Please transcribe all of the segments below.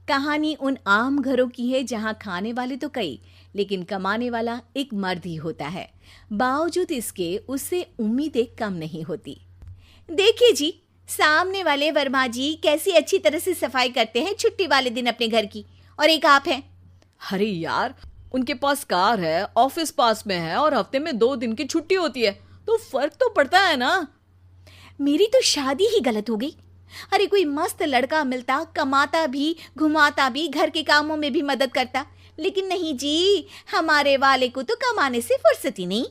कहानी उन आम घरों की है जहां खाने वाले तो कई, लेकिन कमाने वाला एक मर्द ही होता है। बावजूद इसके उससे उम्मीदें कम नहीं होती। देखिए जी, सामने वाले वर्मा जी कैसी अच्छी तरह से सफाई करते हैं छुट्टी वाले दिन अपने घर की, और एक आप हैं। अरे यार, उनके पास कार है, ऑफिस पास में है और हफ्ते में 2 दिन की छुट्टी होती है, तो फर्क तो पड़ता है ना। मेरी तो शादी ही गलत हो गई। अरे कोई मस्त लड़का मिलता, कमाता भी, घुमाता भी, घर के कामों में भी मदद करता, लेकिन नहीं जी, हमारे वाले को तो कमाने से फुर्सत ही नहीं,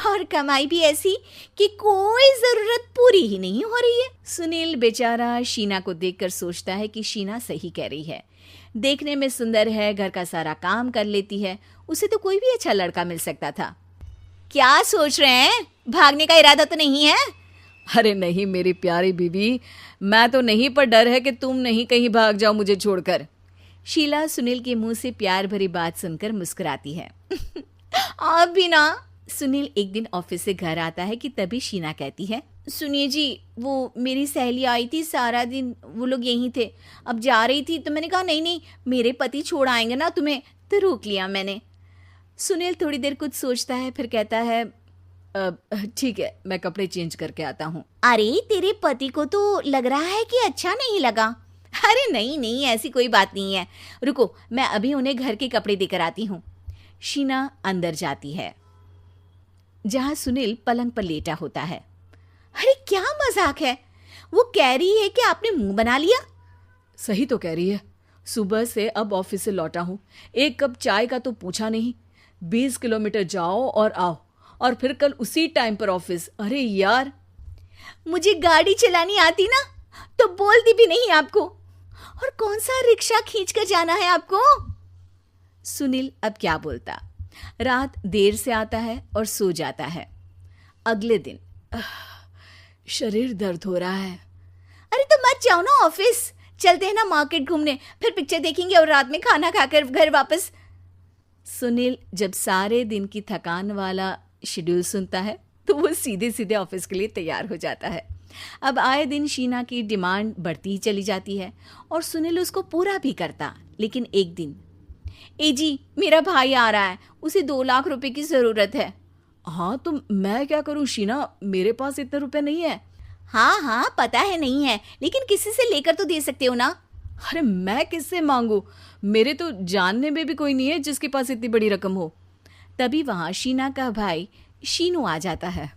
और कमाई भी ऐसी कि कोई जरूरत पूरी ही नहीं हो रही है। सुनील बेचारा शीना को देखकर सोचता है कि शीना सही कह रही है। देखने में सुंदर है, घर का सारा काम कर लेती है, उसे तो कोई भी अच्छा लड़का मिल सकता था। क्या सोच रहे हैं? भागने का इरादा तो नहीं है? अरे नहीं मेरी प्यारी बीवी, मैं तो नहीं, पर डर है कि तुम नहीं कहीं भाग जाओ मुझे छोड़कर। शीला सुनील के मुंह से प्यार भरी बात सुनकर मुस्कुराती है। आप भी ना। सुनील एक दिन ऑफिस से घर आता है कि तभी शीना कहती है, सुनिए जी, वो मेरी सहेली आई थी, सारा दिन वो लोग यहीं थे, अब जा रही थी तो मैंने कहा नहीं नहीं, मेरे पति छोड़ आएंगे ना तुम्हें, तो रोक लिया मैंने। सुनील थोड़ी देर कुछ सोचता है, फिर कहता है, ठीक है, मैं कपड़े चेंज करके आता हूँ। अरे तेरे पति को तो लग रहा है कि अच्छा नहीं लगा। अरे नहीं नहीं, ऐसी कोई बात नहीं है, रुको मैं अभी उन्हें घर के कपड़े देकर आती हूँ। शीना अंदर जाती है जहां सुनील पलंग पर लेटा होता है। अरे क्या मजाक है, वो कह रही है कि आपने मुंह बना लिया। सही तो कह रही है, सुबह से अब ऑफिस से लौटा हूँ, एक कप चाय का तो पूछा नहीं, 20 किलोमीटर जाओ और आओ, और फिर कल उसी टाइम पर ऑफिस। अरे यार, मुझे गाड़ी चलानी आती ना तो बोलती भी नहीं आपको, और कौन सा रिक्शा खींच कर जाना है आपको। सुनील अब क्या बोलता। रात देर से आता है और सो जाता है। अगले दिन शरीर दर्द हो रहा है। अरे तो मत जाओ ना ऑफिस, चलते हैं ना मार्केट घूमने, फिर पिक्चर देखेंगे और रात में खाना खाकर घर वापस। सुनील जब सारे दिन की थकान वाला शेड्यूल सुनता है तो वो सीधे सीधे ऑफिस के लिए तैयार हो जाता है। अब आए दिन शीना की डिमांड बढ़ती ही चली जाती है और सुनील उसको पूरा भी करता। लेकिन एक दिन, ए जी मेरा भाई आ रहा है, उसे 2 लाख रुपए की जरूरत है। हाँ तो मैं क्या करूँ शीना, मेरे पास इतने रुपए नहीं है। हाँ हाँ पता है नहीं है, लेकिन किसी से लेकर तो दे सकते हो ना। अरे मैं किससे मांगू, मेरे तो जानने में भी कोई नहीं है जिसके पास इतनी बड़ी रकम हो। तभी वहां शीना का भाई शीनू आ जाता है।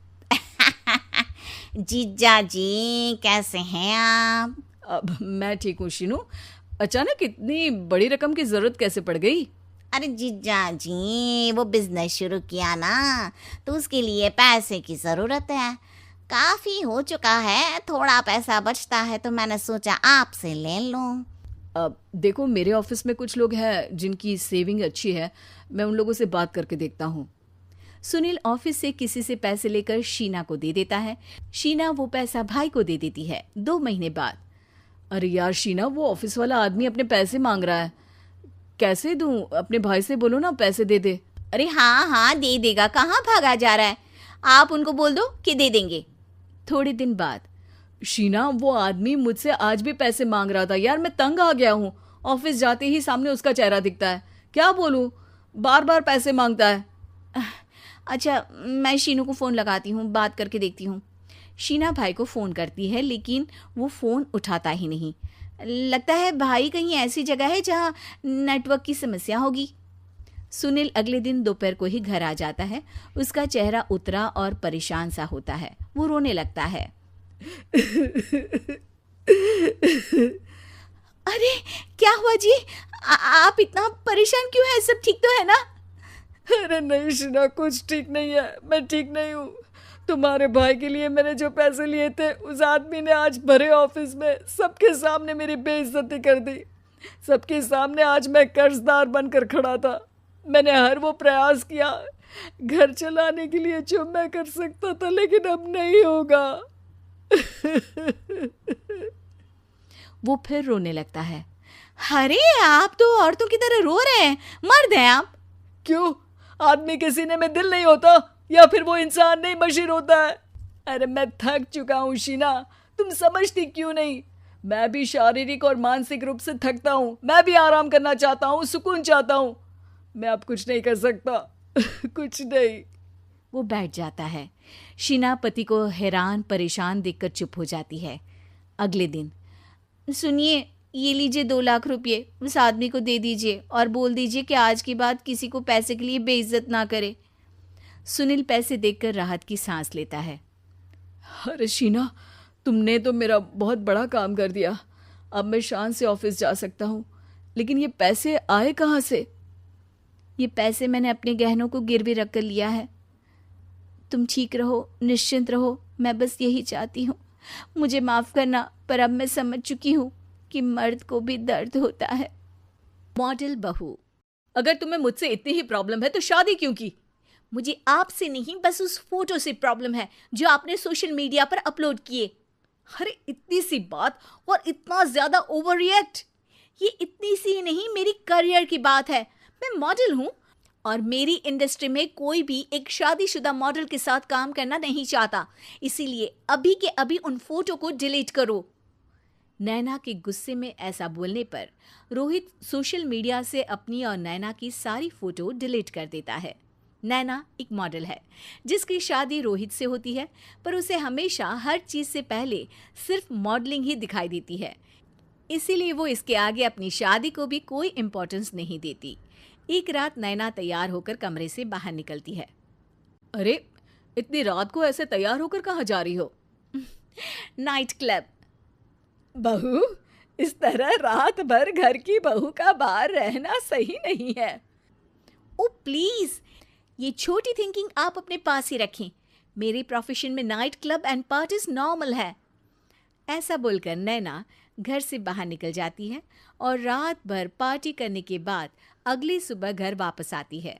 जीजा जी कैसे हैं आप? अब मैं ठीक हूँ शीनू, अचानक इतनी बड़ी रकम की जरूरत कैसे पड़ गई? अरे जीजा जी, वो बिजनेस शुरू किया ना, तो उसके लिए पैसे की जरूरत है। काफी हो चुका है, थोड़ा पैसा बचता है तो मैंने सोचा आपसे ले लूं। अब देखो, मेरे ऑफिस में कुछ लोग हैं जिनकी सेविंग अच्छी है, मैं उन लोगों से बात करके देखता हूँ। सुनील ऑफिस से किसी से पैसे लेकर शीना को दे देता है। शीना वो पैसा भाई को दे देती है 2 महीने बाद। अरे यार शीना, वो ऑफिस वाला आदमी अपने पैसे मांग रहा है, कैसे दूं? अपने भाई से बोलो ना पैसे दे दे। अरे हाँ हाँ दे देगा, कहाँ भागा जा रहा है, आप उनको बोल दो कि दे देंगे। थोड़े दिन बाद, शीना वो आदमी मुझसे आज भी पैसे मांग रहा था यार, मैं तंग आ गया हूँ, ऑफिस जाते ही सामने उसका चेहरा दिखता है, क्या बोलूँ, बार बार पैसे मांगता है। अच्छा मैं शीनू को फ़ोन लगाती हूँ, बात करके देखती हूँ। शीना भाई को फ़ोन करती है लेकिन वो फ़ोन उठाता ही नहीं। लगता है भाई कहीं ऐसी जगह है जहाँ नेटवर्क की समस्या होगी। सुनील अगले दिन दोपहर को ही घर आ जाता है। उसका चेहरा उतरा और परेशान सा होता है, वो रोने लगता है। अरे क्या हुआ जी, आप इतना परेशान क्यों हैं? सब ठीक तो है ना? अरे नहीं शीना, कुछ ठीक नहीं है, मैं ठीक नहीं हूँ। तुम्हारे भाई के लिए मैंने जो पैसे लिए थे, उस आदमी ने आज भरे ऑफिस में सबके सामने मेरी बेइज्जती कर दी। सबके सामने आज मैं कर्जदार बनकर खड़ा था। मैंने हर वो प्रयास किया घर चलाने के लिए जो मैं कर सकता था, लेकिन अब नहीं होगा। वो फिर रोने लगता है। अरे आप तो औरतों की तरह रो रहे हैं, मर्द हैं आप। क्यों, आदमी के सीने में दिल नहीं होता, या फिर वो इंसान नहीं मशीन होता है? अरे मैं थक चुका हूँ शीना, तुम समझती क्यों नहीं? मैं भी शारीरिक और मानसिक रूप से थकता हूँ, मैं भी आराम करना चाहता हूँ, सुकून चाहता हूँ। मैं अब कुछ नहीं कर सकता। कुछ नहीं। वो बैठ जाता है। शीना पति को हैरान परेशान देखकर चुप हो जाती है। अगले दिन, सुनिए, ये लीजिए 2 लाख रुपये, उस आदमी को दे दीजिए और बोल दीजिए कि आज के बाद किसी को पैसे के लिए बेइज्जत ना करे। सुनील पैसे देखकर राहत की सांस लेता है। अरे शीना, तुमने तो मेरा बहुत बड़ा काम कर दिया। अब मैं शान से ऑफिस जा सकता हूँ, लेकिन ये पैसे आए कहाँ से? ये पैसे मैंने अपने गहनों को गिरवी रख कर लिया है। तुम ठीक रहो, निश्चिंत रहो, मैं बस यही चाहती हूँ। मुझे माफ़ करना, पर अब मैं समझ चुकी हूँ कि मर्द को भी दर्द होता है। मॉडल बहू, अगर तुम्हें मुझसे इतनी ही प्रॉब्लम है तो शादी क्यों की? मुझे आपसे नहीं, बस उस फोटो से प्रॉब्लम है जो आपने सोशल मीडिया पर अपलोड किए। अरे इतनी सी बात और इतना ज्यादा ओवर रिएक्ट? ये इतनी सी नहीं, मेरी करियर की बात है। मैं मॉडल हूँ और मेरी इंडस्ट्री में कोई भी एक शादीशुदा मॉडल के साथ काम करना नहीं चाहता। इसीलिए अभी के अभी उन फोटो को डिलीट करो। नैना के गुस्से में ऐसा बोलने पर रोहित सोशल मीडिया से अपनी और नैना की सारी फोटो डिलीट कर देता है। नैना एक मॉडल है जिसकी शादी रोहित से होती है, पर उसे हमेशा हर चीज से पहले सिर्फ मॉडलिंग ही दिखाई देती है। इसीलिए वो इसके आगे अपनी शादी को भी कोई इम्पोर्टेंस नहीं देती। एक रात नैना तैयार होकर कमरे से बाहर निकलती है। अरे इतनी रात को ऐसे तैयार होकर कहाँ जा रही हो? Night club. बहू, इस तरह रात भर घर की बहू का बाहर रहना सही नहीं है। ओ प्लीज, ये छोटी थिंकिंग आप अपने पास ही रखें। मेरे प्रोफेशन में night club and parties normal है। ऐसा बोलकर नैना घर से बाहर निकल जाती है और रात भर पार्टी करने के बाद अगली सुबह घर वापस आती है,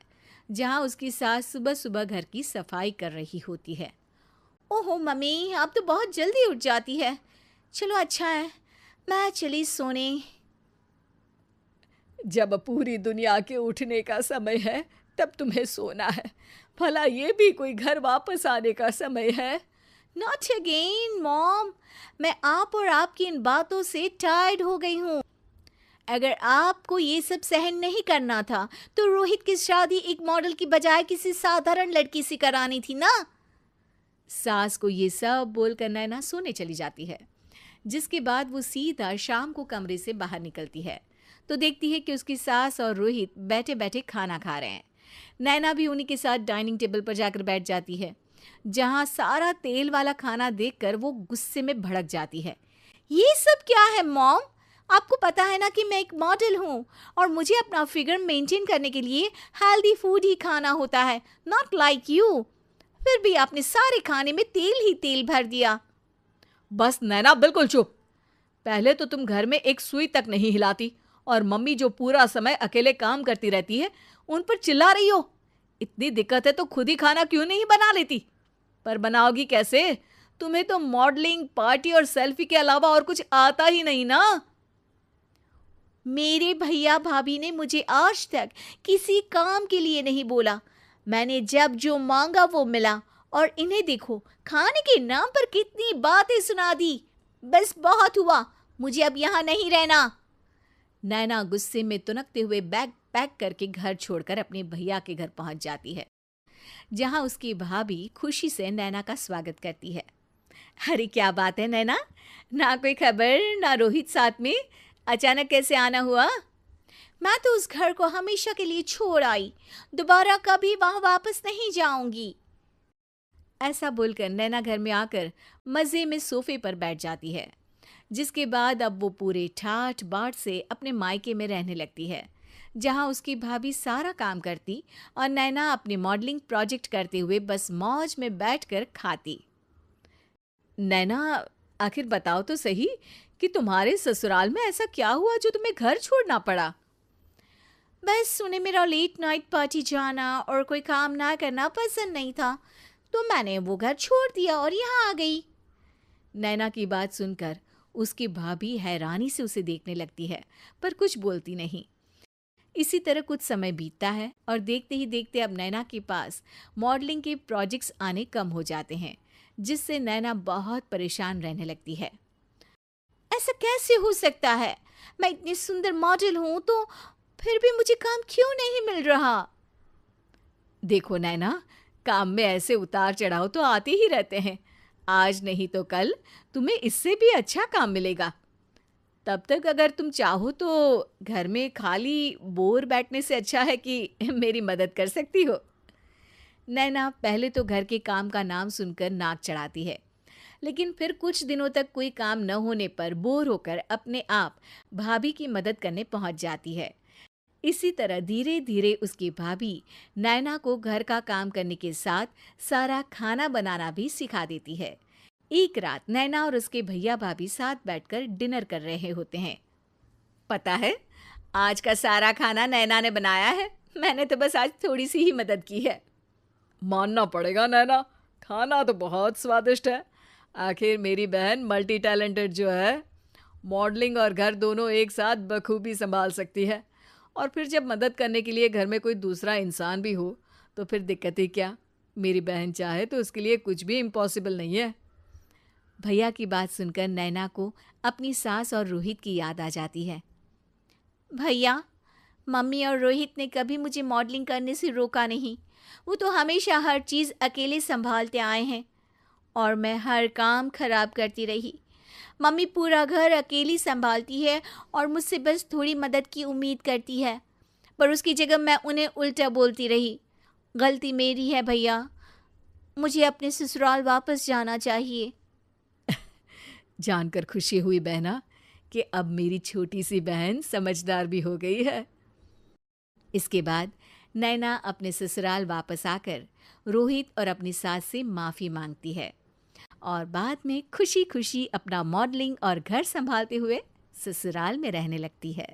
जहां उसकी सास सुबह सुबह घर की सफाई कर रही होती है। ओहो मम्मी, आप तो बहुत जल्दी उठ जाती है। चलो अच्छा है, मैं चली सोने। जब पूरी दुनिया के उठने का समय है तब तुम्हें सोना है। भला ये भी कोई घर वापस आने का समय है? नॉट अगेन मॉम, मैं आप और आपकी इन बातों से टायर्ड हो गई हूँ। अगर आपको ये सब सहन नहीं करना था तो रोहित की शादी एक मॉडल की बजाय किसी साधारण लड़की से करानी थी ना। सास को ये सब बोलकर नैना सोने चली जाती है, जिसके बाद वो सीधा शाम को कमरे से बाहर निकलती है तो देखती है कि उसकी सास और रोहित बैठे बैठे खाना खा रहे हैं। नैना भी उन्हीं के साथ डाइनिंग टेबल पर जाकर बैठ जाती है, जहां सारा तेल वाला खाना देखकर वो गुस्से में भड़क जाती है। ये सब क्या है मॉम? आपको पता है ना कि मैं एक मॉडल हूँ और मुझे अपना फिगर मेंटेन करने के लिए हेल्दी फूड ही खाना होता है, नॉट लाइक यू। फिर भी आपने सारे खाने में तेल ही तेल भर दिया। बस नैना, बिल्कुल चुप। पहले तो तुम घर में एक सुई तक नहीं हिलाती और मम्मी जो पूरा समय अकेले काम करती रहती है उन पर चिल्ला रही हो। इतनी दिक्कत है तो खुद ही खाना क्यों नहीं बना लेती? पर बनाओगी कैसे? तुम्हें तो मॉडलिंग, पार्टी और सेल्फी के अलावा और कुछ आता ही नहीं ना। मेरे भैया भाभी ने मुझे आज तक किसी काम के लिए नहीं बोला। मैंने जब जो मांगा वो मिला और इन्हें देखो, खाने के नाम पर कितनी बातें सुना दी। बस बहुत हुआ, मुझे अब यहाँ नहीं रहना। नैना गुस्से में तुनकते हुए बैग पैक करके घर छोड़कर अपने भैया के घर पहुंच जाती है, जहां उसकी भाभी खुशी से नैना का स्वागत करती है। अरे क्या बात है नैना, ना कोई खबर ना रोहित साथ में, अचानक कैसे आना हुआ? मैं तो उस घर को हमेशा के लिए छोड़ आई, दोबारा कभी वहां वापस नहीं जाऊंगी। ऐसा बोलकर नैना घर में आकर मजे में सोफे पर बैठ जाती है, जिसके बाद अब वो पूरे ठाठ बाट से अपने मायके में रहने लगती है, जहां उसकी भाभी सारा काम करती और नैना अपनी मॉडलिंग प्रोजेक्ट करते हुए बस मौज में बैठकर खाती। नैना, आखिर बताओ तो सही कि तुम्हारे ससुराल में ऐसा क्या हुआ जो तुम्हें घर छोड़ना पड़ा? बस उन्हें मेरा लेट नाइट पार्टी जाना और कोई काम ना करना पसंद नहीं था, तो मैंने वो घर छोड़ दिया और यहाँ आ गई। नैना की बात सुनकर उसकी भाभी हैरानी से उसे देखने लगती है, पर कुछ बोलती नहीं। इसी तरह कुछ समय बीतता है और देखते ही देखते अब नैना के पास मॉडलिंग के प्रोजेक्ट्स आने कम हो जाते हैं, जिससे नैना बहुत परेशान रहने लगती है। ऐसा कैसे हो सकता है? मैं इतनी सुंदर मॉडल हूँ तो फिर भी मुझे काम क्यों नहीं मिल रहा? देखो नैना, काम में ऐसे उतार चढ़ाव तो आते ही रहते हैं। आज नहीं तो कल तुम्हें इससे भी अच्छा काम मिलेगा। तब तक अगर तुम चाहो तो घर में खाली बोर बैठने से अच्छा है कि मेरी मदद कर सकती हो। नैना पहले तो घर के काम का नाम सुनकर नाक चढ़ाती है, लेकिन फिर कुछ दिनों तक कोई काम न होने पर बोर होकर अपने आप भाभी की मदद करने पहुंच जाती है। इसी तरह धीरे धीरे उसकी भाभी नैना को घर का काम करने के साथ सारा खाना बनाना भी सिखा देती है। एक रात नैना और उसके भैया भाभी साथ बैठकर डिनर कर रहे होते हैं। पता है, आज का सारा खाना नैना ने बनाया है। मैंने तो बस आज थोड़ी सी ही मदद की है। मानना पड़ेगा नैना, खाना तो बहुत स्वादिष्ट है। आखिर मेरी बहन मल्टी टैलेंटेड जो है, मॉडलिंग और घर दोनों एक साथ बखूबी संभाल सकती है। और फिर जब मदद करने के लिए घर में कोई दूसरा इंसान भी हो तो फिर दिक्कत ही क्या। मेरी बहन चाहे तो उसके लिए कुछ भी इम्पॉसिबल नहीं है। भैया की बात सुनकर नैना को अपनी सास और रोहित की याद आ जाती है। भैया, मम्मी और रोहित ने कभी मुझे मॉडलिंग करने से रोका नहीं। वो तो हमेशा हर चीज़ अकेले संभालते आए हैं और मैं हर काम खराब करती रही। मम्मी पूरा घर अकेली संभालती है और मुझसे बस थोड़ी मदद की उम्मीद करती है, पर उसकी जगह मैं उन्हें उल्टा बोलती रही। गलती मेरी है भैया, मुझे अपने ससुराल वापस जाना चाहिए। जानकर खुशी हुई बहना कि अब मेरी छोटी सी बहन समझदार भी हो गई है। इसके बाद नैना अपने ससुराल वापस आकर रोहित और अपनी सास से माफ़ी मांगती है और बाद में खुशी खुशी अपना मॉडलिंग और घर संभालते हुए ससुराल में रहने लगती है।